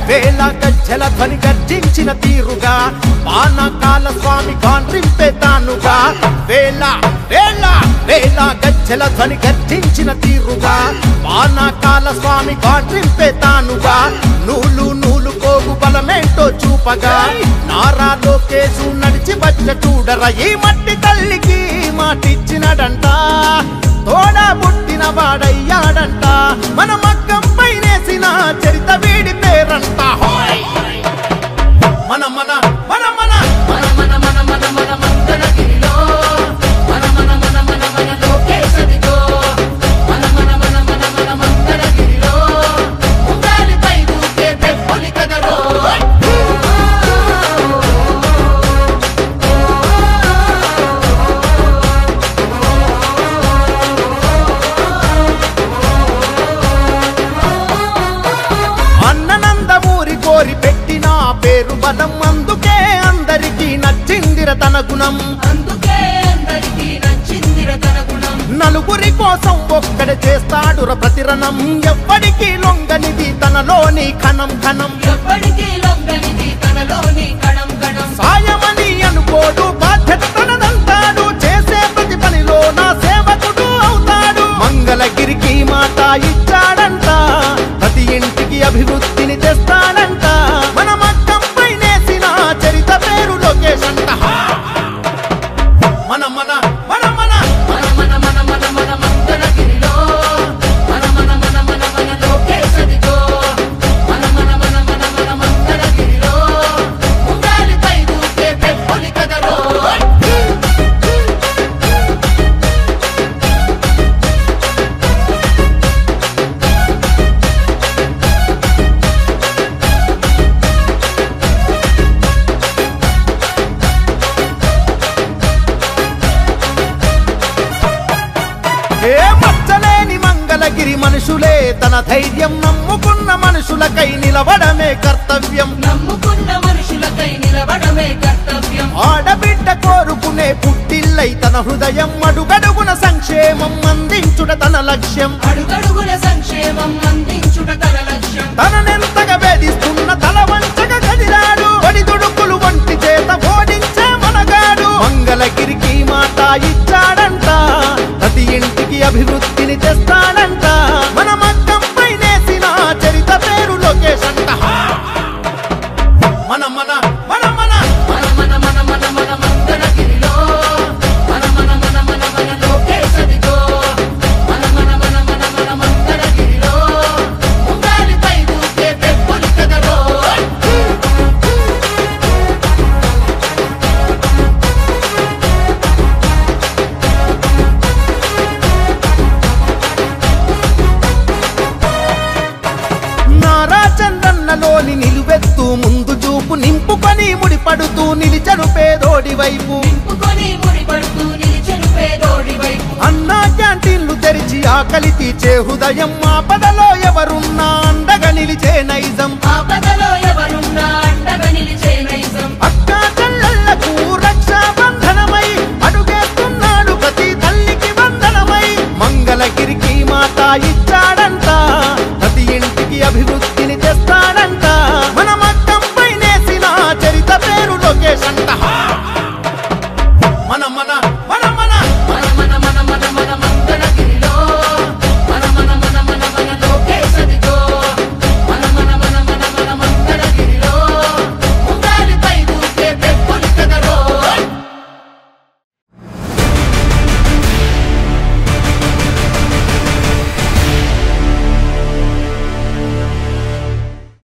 వేల గజ్జల ధ్వని గర్జించిన తీరుగా పానకాల స్వామి గాండ్రింపే తానుగా వేల వేల వేల గజ్జల ధ్వని గర్జించిన తీరుగా పానకాల స్వామి గాండ్రింపే తానుగా నూలు నూలు కోగు బలమేంటో చూపగా నారా లోకేశు నడిచి వచ్చ చూడర ఈ మట్టి తల్లికి మాటిచ్చినడంట తోడా పుట్టిన వాడయ్యాడంట మన మగ్గం పైనేసిన చరిత వీడి పేరంట మన మన మన మన మన మన మన మన మన మంగళగిరిలో మన మన మన మన మన లోకేశదిగో మన మన మన మన మన మంగళగిరిలో ఉండాలిపై దూకే పెప్పొలి కదరో కోరి పెట్టిన పేరు బలం అందుకే అందరికీ నచ్చిందిర తన గుణం నలుగురి కోసం ఒక్కడ చేస్తాడుర ప్రతిరణం ఎవ్వడికి లొంగనిది తనలోని కణం కణం సాయమని అనుకోడు బాధ్యత తనదంటాడు చేసే ప్రతి పనిలో నా సేవకుడు అవుతాడు మంగళగిరికి మాట ఇచ్చాడంట ప్రతి ఇంటికి అభివృద్ధిని తెస్తాడంట మన మగ్గం పైనేసిన చరిత పేరు లోకేశ్ అంట మన మన మన మన మన మన మన మన మన మంగళగిరిలో మన మన మన మన మన లోకేశదిగో మన మన మన మన మన మంగళగిరిలో ఉండాలిపై దూకే పెప్పొలి కదరో మచ్చలేని మంగళగిరి మనుషులే తన ధైర్యం నమ్ముకున్న మనుషులకై నిలవడమే కర్తవ్యం ఆడబిడ్డ కోరుకునే పుట్టిల్లై తన హృదయం అడుగడుగున సంక్షేమం అందించుట తన లక్ష్యం తననెంతగా వేధిస్తున్న తల వంచగా కదిలాడు ఒడిదుడుకులు వంటి చేత ఓడించే మనగాడు మంగళగిరికి మాట ఇచ్చాడంట ప్రతి ఇంటికి అభివృద్ధిని తెస్తాడంట మన మగ్గం పైనేసిన చరిత పేరు లోకేశ్ అంట మన మన మన మన మన మన మన మన మన మంగళగిరిలో మన మన మన మన మన లోకేశదిగో మన మన మన మన మన మంగళగిరిలో ఉండాలిపై దూకే పెప్పొలి కదరో చంద్రన్నలోని నిలువెత్తు ముందు చూపు నింపుకొని ముడిపడుతూ నిలిచను పేదోడి వైపు అన్నా క్యాంటీన్లు తెరిచి ఆకలి తీర్చే హృదయం ఆపదలో ఎవరున్నా అండగా నిలిచే నైజం